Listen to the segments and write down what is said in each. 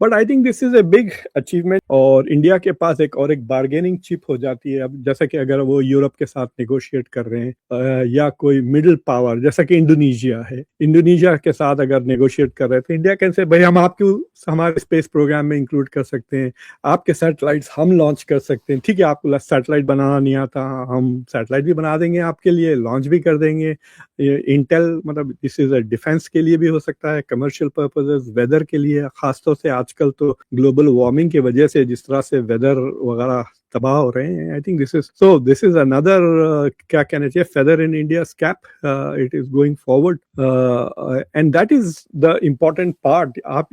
But I think this is a big achievement, और India के पास एक बार्गेनिंग चिप हो जाती है। अब जैसा कि अगर वो यूरोप के साथ नेगोशिएट कर रहे हैं, या कोई मिडिल पावर जैसा कि इंडोनेशिया है, इंडोनेशिया के साथ अगर नेगोशिएट कर रहे हैं, तो इंडिया कैन से भाई हम आपको हमारे स्पेस प्रोग्राम में इंक्लूड कर सकते हैं, आपके सैटेलाइट्स हम लॉन्च कर सकते हैं। ठीक है, आपको सैटेलाइट बनाना नहीं आता, हम सैटेलाइट भी बना देंगे आपके लिए, लॉन्च भी कर देंगे। इंटेल मतलब दिस इज डिफेंस के लिए भी हो सकता है, कमर्शियल पर्पसेस, वेदर के लिए, खासतौर से आजकल तो ग्लोबल वार्मिंग की वजह से जिस तरह से वेदर वगैरह तबाह हो रहे हैं। I think this is another क्या कहना चाहिए, feather in India's cap, it is going forward, and that is the important part. आप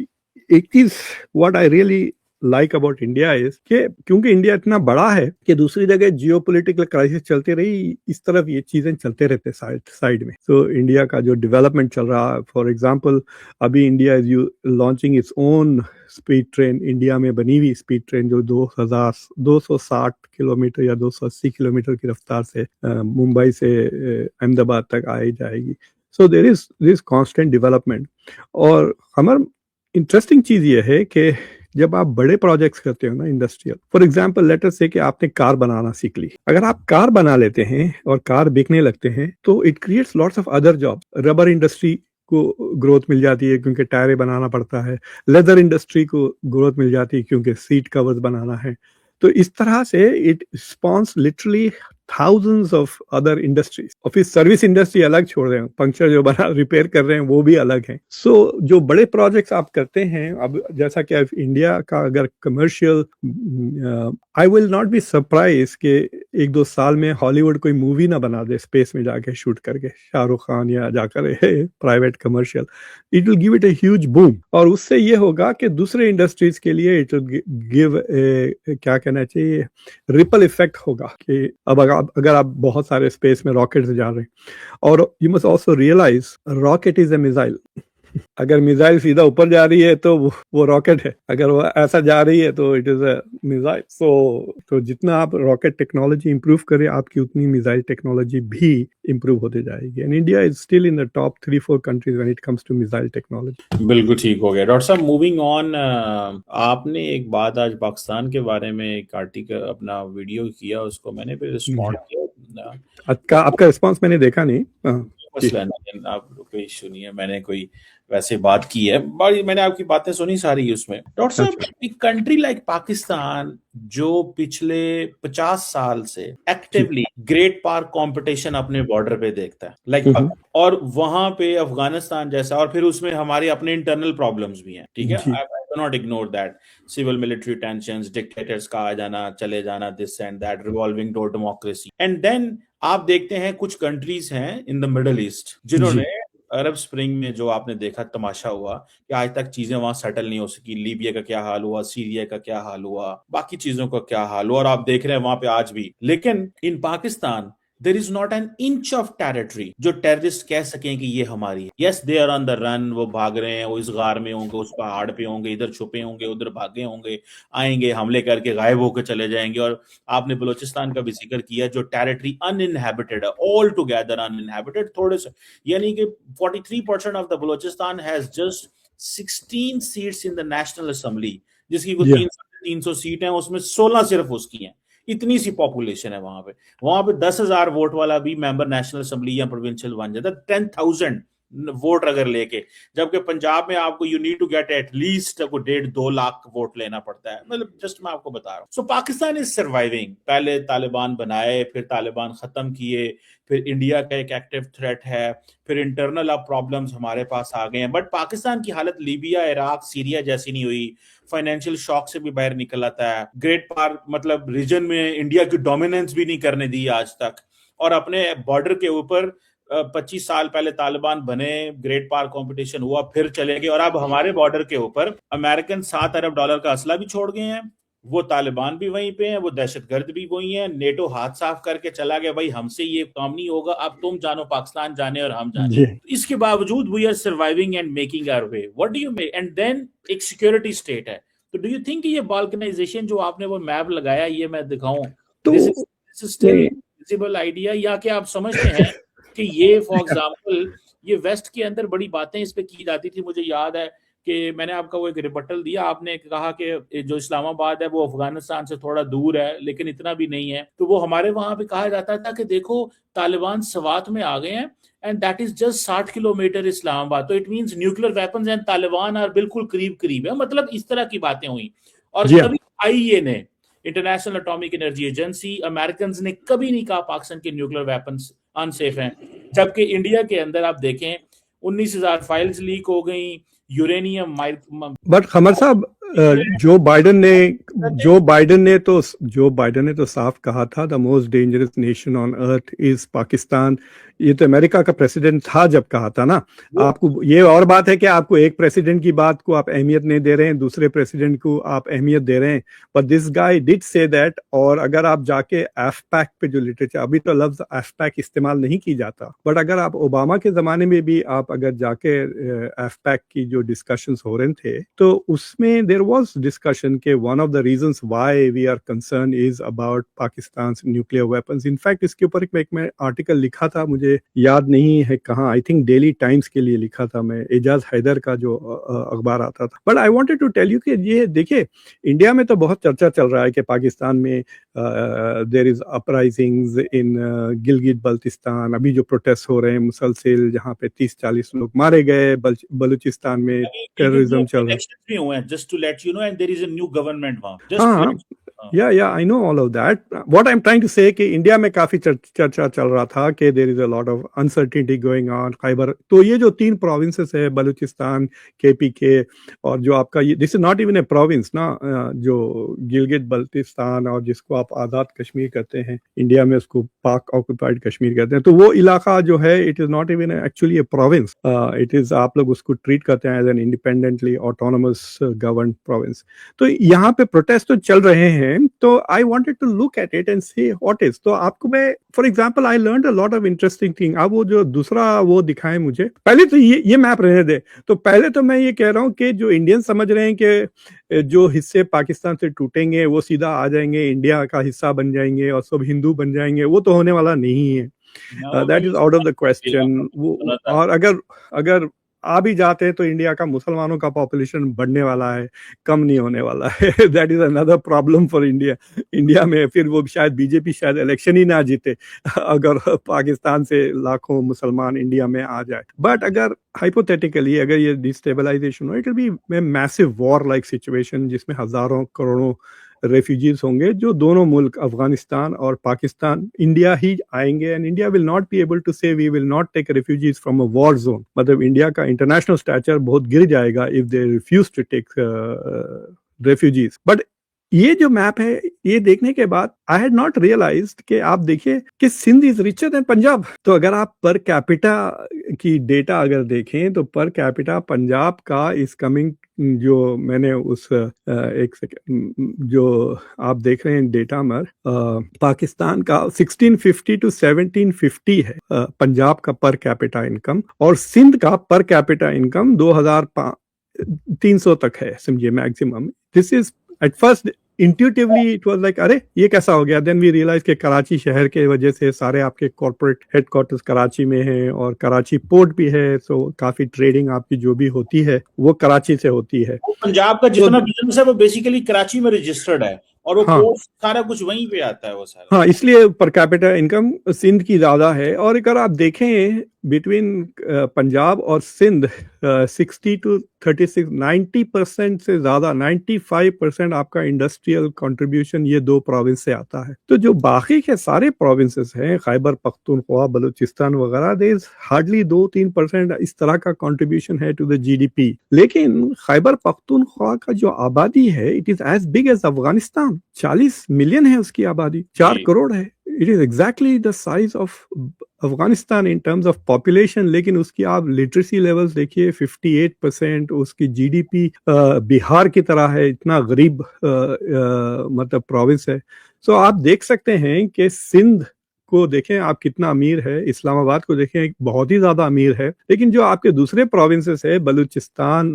एक चीज what I really like about India is कि क्योंकि इंडिया इतना बड़ा है कि दूसरी जगह जियोपॉलिटिकल क्राइसिस चलती रही, इस तरफ ये चीजें चलते रहते साइड में। सो इंडिया का जो डेवलपमेंट चल रहा है, फॉर एग्जांपल अभी India is launching its own speed train, India में बनी हुई स्पीड ट्रेन जो 260 किलोमीटर या 280 किलोमीटर की रफ्तार से मुंबई से अहमदाबाद तक आई जाएगी। So there is constant development. और हमारा इंटरेस्टिंग चीज ये है कि जब आप बड़े प्रोजेक्ट्स करते हो ना industrial, for example let us से कि आपने कार बनाना सीख ली, अगर आप कार बना लेते हैं और कार बिकने लगते हैं तो it creates lots of other job. Rubber industry को ग्रोथ मिल जाती है क्योंकि टायरें बनाना पड़ता है, लेदर इंडस्ट्री को ग्रोथ मिल जाती है क्योंकि सीट कवर्स बनाना है। तो इस तरह से it spawns literally thousands of other industries। और फिर सर्विस इंडस्ट्री अलग छोड़ रहे हैं, पंक्चर जो बना रिपेयर कर रहे हैं वो भी अलग है। सो जो बड़े प्रोजेक्ट्स आप करते हैं, अब जैसा कि इंडिया का अगर commercial, I will not be surprise कि 1-2 साल में हॉलीवुड कोई मूवी ना बना दे स्पेस में जाके शूट करके, शाहरुख खान या जाकर private commercial, it will give it a huge boom. और उससे ये होगा कि दूसरे इंडस्ट्रीज के लिए इट विल गिव क्या कहना चाहिए, रिपल इफेक्ट होगा कि अब अगर आप बहुत सारे स्पेस में रॉकेट से जा रहे हैं। और you must also realise rocket is a missile. अगर मिसाइल सीधा ऊपर जा रही है तो वो रॉकेट है, अगर वो ऐसा जा रही है तो इट इज अ मिसाइल। तो जितना आप रॉकेट टेक्नोलॉजी इंप्रूव करें, आपकी उतनी मिसाइल टेक्नोलॉजी भी इंप्रूव होते जाएगी। And India is still in the top 3-4 countries when it comes to missile technology. बिल्कुल ठीक हो गया डॉक्टर साहब। मूविंग ऑन, आपने एक बात आज पाकिस्तान के बारे में एक आर्टिकल अपना वीडियो किया, उसको मैंने भी रिस्पॉन्ड किया। आपका रिस्पॉन्स मैंने देखा नहीं। मसला नहीं, आप कोई इशू नहीं है, मैंने कोई वैसे बात की है, मैंने आपकी बातें सुनी सारी उसमें। डॉक्टर साहब, एक कंट्री लाइक पाकिस्तान जो पिछले 50 साल से एक्टिवली ग्रेट पार कंपटीशन अपने बॉर्डर पे देखता है, लाइक, और वहां पे अफगानिस्तान जैसा, और फिर उसमें हमारे अपने इंटरनल प्रॉब्लम्स भी हैं, ठीक है, I can not ignore that, civil military tensions, dictators का आ जाना चले जाना, this and that, revolving door democracy. And then आप देखते हैं कुछ कंट्रीज हैं इन द मिडिल ईस्ट जिन्होंने अरब स्प्रिंग में जो आपने देखा तमाशा हुआ कि आज तक चीजें वहां सेटल नहीं हो सकी, लीबिया का क्या हाल हुआ, सीरिया का क्या हाल हुआ, बाकी चीजों का क्या हाल हुआ, और आप देख रहे हैं वहां पे आज भी। लेकिन in Pakistan there is not an inch of territory जो टेररिस्ट कह सकें कि ये हमारी है। Yes, they are on the run, वो भाग रहे हैं, वो इस गार में होंगे, उस पहाड़ पे होंगे, इधर छुपे होंगे, उधर भागे होंगे, आएंगे, हमले करके गायब होकर चले जाएंगे। और आपने बलूचिस्तान का भी जिक्र किया जो टेरिटरी अनइनहैबिटेड है, ऑल टुगेदर अनइनहैबिटेड, थोड़े से, यानी कि 43% of the Balochistan has just 16 seats in the national assembly, जिसकी कुछ 300 सीट है, उसमें 16 सिर्फ उसकी हैं। इतनी सी पॉपुलेशन है वहां पे 10,000 वोट वाला भी मेंबर नेशनल असेंबली या प्रोविंशियल बन जाता है, 10,000 वोट अगर लेके, जबकि पंजाब में आपको you need to get at least 1.5-2 lakh vote लेना पड़ता है। मतलब जस्ट मैं आपको बता रहा हूँ। सो पाकिस्तान इज सर्वाइविंग। पहले तालिबान बनाए, फिर तालिबान खत्म किए, फिर इंडिया का एक एक्टिव थ्रेट है, फिर इंटरनल अब प्रॉब्लम्स हमारे पास आ गए हैं। बट पाकिस्तान की हालत लीबिया, इराक, सीरिया जैसी नहीं हुई, फाइनेंशियल शॉक से भी बाहर निकल आता है, ग्रेट पार मतलब रीजन में इंडिया की डोमिनेंस भी नहीं करने दी आज तक, और अपने बॉर्डर के ऊपर 25 साल पहले तालिबान बने, ग्रेट पार कंपटीशन हुआ, फिर चले गए, और अब हमारे बॉर्डर के ऊपर अमेरिकन $7 अरब का असला भी छोड़ गए हैं, वो तालिबान भी वहीं पे हैं, वो दहशतगर्द भी वहीं हैं, नेटो हाथ साफ करके चला गया, भाई हमसे ये काम नहीं होगा, अब तुम जानो पाकिस्तान जाने और हम जाने। इसके बावजूद we are surviving and making our way. What do you make? And then एक सिक्योरिटी स्टेट है। तो डू यू थिंक ये बाल्कनाइजेशन जो आपने वो मैप लगाया, ये मैं दिखाऊं, this is still visible idea, या कि आप समझते हैं कि ये फॉर एग्जांपल ये वेस्ट के अंदर बड़ी बातें इस पे की जाती थी। मुझे याद है कि मैंने आपका वो एक रिबटल दिया, आपने कहा कि जो इस्लामाबाद है वो अफगानिस्तान से थोड़ा दूर है लेकिन इतना भी नहीं है, तो वो हमारे वहां पे कहा जाता था कि देखो तालिबान सवात में आ गए हैं and that is just 60 kilometre Islamabad, तो it means nuclear weapons and Taliban are बिल्कुल करीब करीब है, मतलब इस तरह की बातें हुई। और जी हाँ। कभी आईईए ने, international atomic energy agency, American ने कभी नहीं कहा पाकिस्तान के न्यूक्लियर वेपन्स अनसेफ हैं, जबकि इंडिया के अंदर आप देखें 19,000 फाइल्स लीक हो गई, यूरेनियम बट खमर साहब, जो बाइडन ने तो साफ कहा था the most dangerous nation on earth is Pakistan. ये तो अमेरिका का प्रेसिडेंट था जब कहा था ना। आपको ये और बात है कि आपको एक प्रेसिडेंट की बात को आप अहमियत नहीं दे रहे हैं, दूसरे प्रेसिडेंट को आप अहमियत दे रहे हैं, but this guy did say that. और अगर आप जाके एफपैक पे जो लिटरेचर, अभी तो लफ्ज एफपैक इस्तेमाल नहीं की जाता, बट अगर आप ओबामा के जमाने में भी आप अगर जाके एफपैक की जो डिस्कशंस हो रहे थे तो उसमें देयर वाज डिस्कशन के one of the reasons why we are concern is about Pakistan nuclear weapons. In fact इसके ऊपर एक मैं आर्टिकल लिखा था, मुझे याद नहीं है कहाँ, आई थिंक डेली टाइम्स के लिए लिखा था मैं, एजाज हैदर का जो अखबार आता था। But I wanted to tell you कि ये देखिए, इंडिया में तो बहुत चर्चा चल रहा है कि पाकिस्तान में देयर इज अपराइजिंग्स इन गिलगित बल्तिस्तान, अभी जो प्रोटेस्ट हो रहे हैं मुसलसल, जहाँ पे 30-40 लोग मारे गए, बलूचिस्तान में टेररिज्म चल रहा है। इलेक्शंस भी हुए हैं, just to let you know, and there is a new government वहां, हाँ, yeah I know all of that. What I am trying to say कि इंडिया में काफी चर्चा चल रहा था कि there is a lot of uncertainty going on Khyber. तो ये जो 3 प्रोविंसेस है, बलूचिस्तान, केपीके, और जो आपका ये, this is not even a province ना, जो गिलगित बल्तिस्तान और जिसको आप आज़ाद कश्मीर कहते हैं, इंडिया में उसको पाक ऑक्युपाइड कश्मीर कहते हैं, तो वो इलाका जो है it is not even actually a province, it is, आप लोग उसको ट्रीट करते हैं as an independently autonomous govern province. तो यहाँ पे प्रोटेस्ट तो चल रहे हैं, तो I wanted to look at it and see what is. तो आपको मैं for example I learned a lot of interesting thing. आप वो जो दूसरा वो दिखाएं मुझे, पहले तो ये मैप रहने दे। तो पहले तो मैं ये कह रहा हूँ कि जो इंडियन समझ रहे हैं कि जो हिस्से पाकिस्तान से टूटेंगे वो सीधा आ जाएंगे, इंडिया का हिस्सा बन जाएंगे और सब हिंदू बन जाएंगे, वो तो होने वाला नहीं है। That is out of the question. और अगर आ भी जाते हैं तो इंडिया का मुसलमानों का पॉपुलेशन बढ़ने वाला है, कम नहीं होने वाला है। That is another problem for India में फिर वो शायद बीजेपी शायद इलेक्शन ही ना जीते अगर पाकिस्तान से लाखों मुसलमान इंडिया में आ जाए। बट अगर हाइपोथेटिकली अगर ये डिस्टेबलाइजेशन हो, it will be massive war like situation जिसमें हजारों करोड़ों रेफ्यूजीज होंगे, जो दोनों मुल्क अफगानिस्तान और पाकिस्तान, इंडिया ही आएंगे। And India will not be able to say we will not take refugees from a war zone. मतलब इंडिया का इंटरनेशनल स्टैचर बहुत गिर जाएगा if they refuse to take refugees. But ये जो मैप है, ये देखने के बाद आई हैड नॉट रियलाइज्ड कि आप देखिए कि Sindh is richer than Punjab. तो अगर आप पर कैपिटा की डेटा अगर देखें तो पर कैपिटा पंजाब का इज कमिंग, जो मैंने उस एक सेकंड जो आप देख रहे हैं डेटा में, पाकिस्तान का 1650 to 1750 है पंजाब का पर कैपिटा इनकम, और सिंध का पर कैपिटा इनकम 2300 तक है, समझिए maximum. This is at first intuitively it was like अरे ये कैसा हो गया। देन वी रियलाइज कि कराची शहर के वजह से सारे आपके कॉर्पोरेट हेडक्वार्टर्स कराची में है और कराची पोर्ट भी है, सो काफी ट्रेडिंग आपकी जो भी होती है वो कराची से होती है। पंजाब का जितना बिजनेस है वो बेसिकली कराची में रजिस्टर्ड है और वो पोर्ट सारा कुछ वहीं पे आता है वो सारा। हाँ, इसलिए पर कैपिटा इनकम सिंध की ज्यादा है। और अगर आप देखें बिटवीन पंजाब और सिंध 60 to 36 90% से ज्यादा 95% आपका इंडस्ट्रियल कंट्रीब्यूशन ये 2 प्रोविंस से आता है। तो जो बाकी के सारे प्रोविंसेस हैं, खैबर पख्तूनख्वा, बलूचिस्तान वगैरह, दे इज हार्डली 2-3% इस तरह का कंट्रीब्यूशन है टू द जीडीपी। लेकिन खैबर पख्तूनख्वा का जो आबादी है it is as big as Afghanistan. 40 million है उसकी आबादी, 4 करोड़ है। It is exactly the size of Afghanistan in terms of population. लेकिन उसकी आप लिटरेसी लेवल्स देखिए 58%, उसकी जीडीपी बिहार की तरह है, इतना गरीब मतलब प्रोविंस है। सो आप देख सकते हैं कि सिंध को देखें आप कितना अमीर है, इस्लामाबाद को देखें बहुत ही ज्यादा अमीर है। लेकिन जो आपके दूसरे प्रोविंसेस है, बलूचिस्तान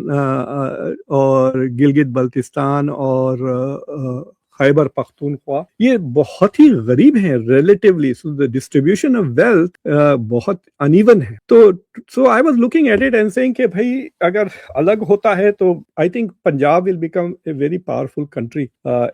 और गिलगित बल्तिस्तान और खैबर पख्तूनख्वा, ये बहुत ही गरीब हैं relatively, so the distribution of wealth बहुत अनइवन है। तो so I was looking at it and saying कि भाई अगर अलग होता है तो I think Punjab will become a very powerful country.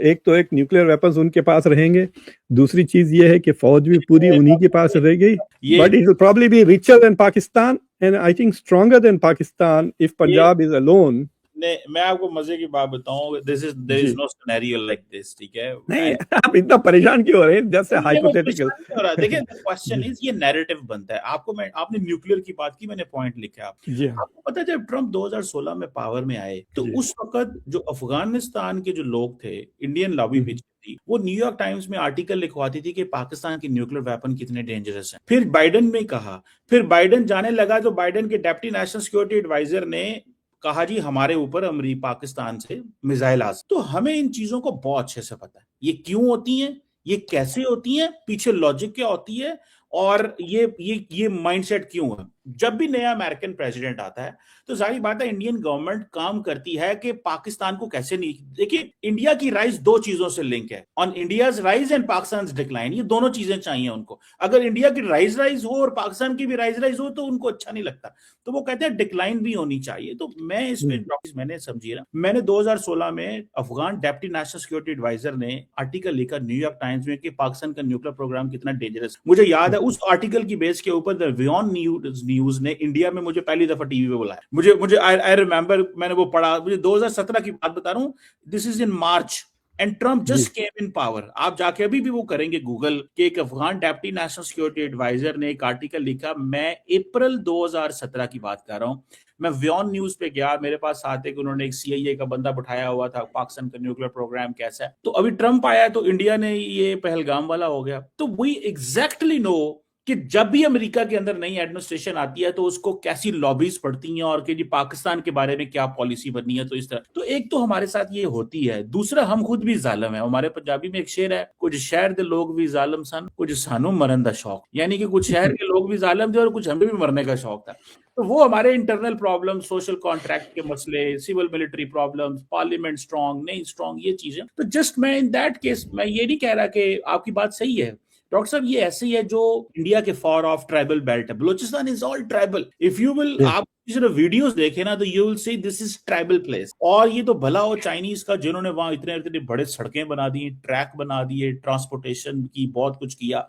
एक तो एक न्यूक्लियर वेपन्स उनके पास रहेंगे, दूसरी चीज ये है कि फौज भी पूरी उन्हीं के पास रहेगी, but it will probably be richer than Pakistan and I think stronger than Pakistan if Punjab is alone. मैं आपको मजे की बात बताऊं, there is no scenario like this, ठीक है? नहीं, आप इतना परेशान क्यों हो रहे हैं? Just hypothetical. देखिए क्वेश्चन इज, ये नैरेटिव बनता है। आपने न्यूक्लियर की बात की, मैंने पॉइंट लिखा आपको पता है जब ट्रम्प 2016 में पावर में आए तो उस वक्त जो अफगानिस्तान के जो लोग थे, इंडियन लॉबी पीछे थी, वो न्यूयॉर्क टाइम्स में आर्टिकल लिखवाती थी कि पाकिस्तान के न्यूक्लियर वेपन कितने डेंजरस हैं। फिर बाइडेन ने कहा, फिर बाइडेन जाने लगा तो बाइडेन के डेप्टी नेशनल सिक्योरिटी एडवाइजर ने कहा जी हमारे ऊपर पाकिस्तान से मिसाइल आ। तो हमें इन चीजों को बहुत अच्छे से पता है, ये क्यों होती हैं, ये कैसे होती हैं, पीछे लॉजिक क्या होती है, और ये माइंडसेट क्यों है। जब भी नया अमेरिकन प्रेसिडेंट आता है तो सारी बात है इंडियन गवर्नमेंट काम करती है कि पाकिस्तान को कैसे नहीं। देखिए इंडिया की राइज दो चीजों से लिंक है, on India's rise and Pakistan decline. ये दोनों चीजें चाहिए उनको। अगर इंडिया की राइज हो और पाकिस्तान की भी राइज हो तो उनको अच्छा नहीं लगता, तो वो कहते हैं डिक्लाइन भी होनी चाहिए। तो मैं इसमें मैंने समझिए ना, मैंने 2016 में Afghan deputy national security adviser ने आर्टिकल लिखा न्यूयॉर्क टाइम्स में कि पाकिस्तान का न्यूक्लियर प्रोग्राम कितना डेंजरस। मुझे याद है उस आर्टिकल की बेस के ऊपर द वियॉन न्यूज ने इंडिया में मुझे पहली दफा टीवी पे बुलाया। मुझे आई रिमेंबर, मैंने वो पढ़ा, मुझे 2017 की बात बता रहा हूं, this is in March and Trump just came in power. आप जाके अभी भी वो करेंगे गूगल के, एक Afghan deputy national security adviser ने एक आर्टिकल लिखा, मैं अप्रैल 2017 की बात कर रहा हूं। मैं वियॉन न्यूज पे गया, मेरे पास साथ एक उन्होंने एक CIA का बंदा बैठाया हुआ था, पाकिस्तान का न्यूक्लियर प्रोग्राम कैसा है। तो अभी ट्रम्प आया तो इंडिया ने ये पहलगाम वाला हो गया। तो वी एग्जैक्टली नो कि जब भी अमेरिका के अंदर नई एडमिनिस्ट्रेशन आती है तो उसको कैसी लॉबीज पड़ती हैं और कि जी पाकिस्तान के बारे में क्या पॉलिसी बननी है। तो इस तरह तो एक तो हमारे साथ ये होती है, दूसरा हम खुद भी जालिम है। हमारे पंजाबी में एक शेर है, कुछ शहर के लोग भी जालिम सन, कुछ सानू मरन का शौक। यानी कि कुछ शहर के लोग भी जालिम थे और कुछ हमें भी मरने का शौक था। तो वो हमारे इंटरनल प्रॉब्लम, सोशल कॉन्ट्रैक्ट के मसले, civil military problems, parliament strong नहीं स्ट्रांग, ये चीजें। तो जस्ट मैं इन दैट केस मैं ये नहीं कह रहा कि आपकी बात सही है डॉक्टर साहब, ये ऐसे ही है जो इंडिया के फॉर ऑफ ट्राइबल बेल्ट है। Balochistan is all tribal. If you will आप वीडियोस देखे ना तो you will see this is tribal place. और ये तो भला हो चाइनीज का, जिन्होंने वहां इतने बड़े सड़कें बना दी, ट्रैक बना दिए, ट्रांसपोर्टेशन की बहुत कुछ किया।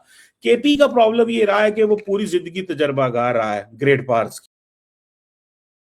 केपी का प्रॉब्लम ये रहा है कि वो पूरी जिंदगी तजर्बागार रहा है ग्रेट पार्स।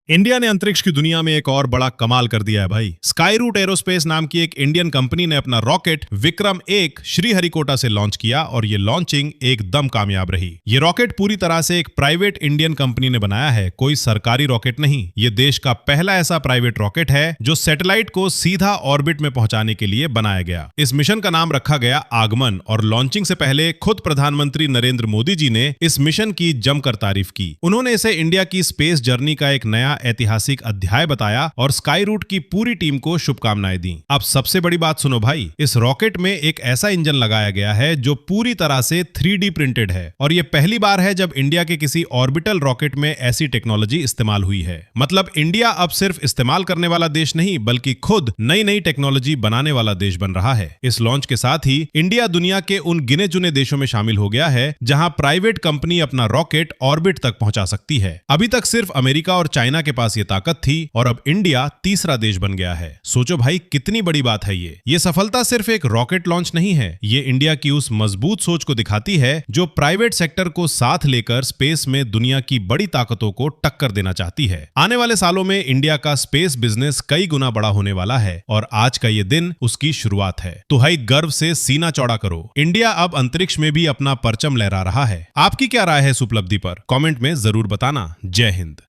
इंडिया ने अंतरिक्ष की दुनिया में एक और बड़ा कमाल कर दिया है भाई। स्काईरूट एरोस्पेस नाम की एक इंडियन कंपनी ने अपना रॉकेट विक्रम-1 श्रीहरिकोटा से लॉन्च किया और ये लॉन्चिंग एकदम कामयाब रही। ये रॉकेट पूरी तरह से एक प्राइवेट इंडियन कंपनी ने बनाया है, कोई सरकारी रॉकेट नहीं। ये देश का पहला ऐसा प्राइवेट रॉकेट है जो सैटेलाइट को सीधा ऑर्बिट में पहुंचाने के लिए बनाया गया। इस मिशन का नाम रखा गया आगमन और लॉन्चिंग से पहले खुद प्रधानमंत्री नरेंद्र मोदी जी ने इस मिशन की जमकर तारीफ की। उन्होंने इसे इंडिया की स्पेस जर्नी का एक नया ऐतिहासिक अध्याय बताया और स्काईरूट की पूरी टीम को शुभकामनाएं दी। अब सबसे बड़ी बात सुनो भाई, इस रॉकेट में एक ऐसा इंजन लगाया गया है जो पूरी तरह से 3D प्रिंटेड है और यह पहली बार है जब इंडिया के किसी ऑर्बिटल रॉकेट में ऐसी टेक्नोलॉजी इस्तेमाल हुई है। मतलब इंडिया अब सिर्फ इस्तेमाल करने वाला देश नहीं बल्कि खुद नई नई टेक्नोलॉजी बनाने वाला देश बन रहा है। इस लॉन्च के साथ ही इंडिया दुनिया के उन गिने चुने देशों में शामिल हो गया है जहां प्राइवेट कंपनी अपना रॉकेट ऑर्बिट तक पहुंचा सकती है। अभी तक सिर्फ अमेरिका और चाइना के पास ये ताकत थी और अब इंडिया तीसरा देश बन गया है। सोचो भाई कितनी बड़ी बात है ये सफलता सिर्फ एक रॉकेट लॉन्च नहीं है, ये इंडिया की उस मजबूत सोच को दिखाती है जो प्राइवेट सेक्टर को साथ लेकर स्पेस में दुनिया की बड़ी ताकतों को टक्कर देना चाहती है। आने वाले सालों में इंडिया का स्पेस बिजनेस कई गुना बड़ा होने वाला है और आज का ये दिन उसकी शुरुआत है। तो भाई गर्व से सीना चौड़ा करो, इंडिया अब अंतरिक्ष में भी अपना परचम लहरा रहा है। आपकी क्या राय है इस उपलब्धि पर? कमेंट में जरूर बताना। जय हिंद।